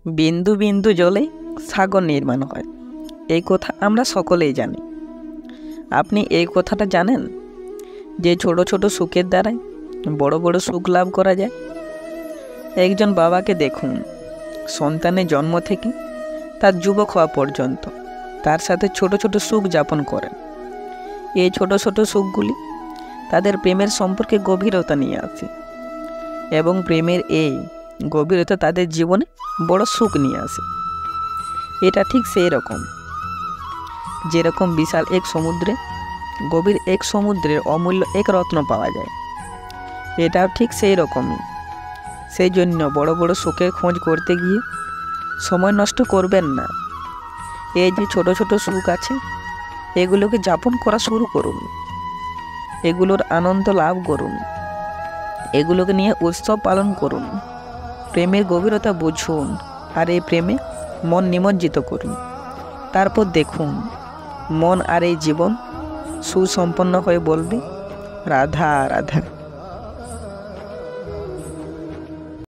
বিন্দু বিন্দু জলে সাগর নির্মাণ হয়, এই কথা আমরা সকলেই জানি। আপনি এই কথাটা জানেন যে ছোট ছোট সুখের দ্বারাই বড় বড় সুখ লাভ করা যায়। একজন বাবাকে দেখুন, সন্তানের জন্ম থেকে তার যুবক হওয়া পর্যন্ত তার সাথে ছোট ছোট সুখ যাপন করেন। এই ছোট ছোট সুখগুলি তাদের প্রেমের সম্পর্কে গভীরতা নিয়ে আসে এবং প্রেমের এই গভীরতা তাদের জীবনে বড় সুখ নিয়ে আসে। এটা ঠিক সেই রকম যেরকম বিশাল এক সমুদ্রে গভীর এক সমুদ্রের অমূল্য এক রত্ন পাওয়া যায়, এটাও ঠিক সেই রকমই। সেই জন্য বড় বড় সুখের খোঁজ করতে গিয়ে সময় নষ্ট করবেন না। এই যে ছোট ছোট সুখ আছে, এগুলোকে যাপন করা শুরু করুন, এগুলোর আনন্দ লাভ করুন, এগুলোকে নিয়ে উৎসব পালন করুন। প্রেমের গভীরতা বুঝুন আর এই প্রেমে মন নিমজ্জিত করুন। তারপর দেখুন মন আর এই জীবন সুসম্পন্ন হয়ে বলবে, রাধা রাধা।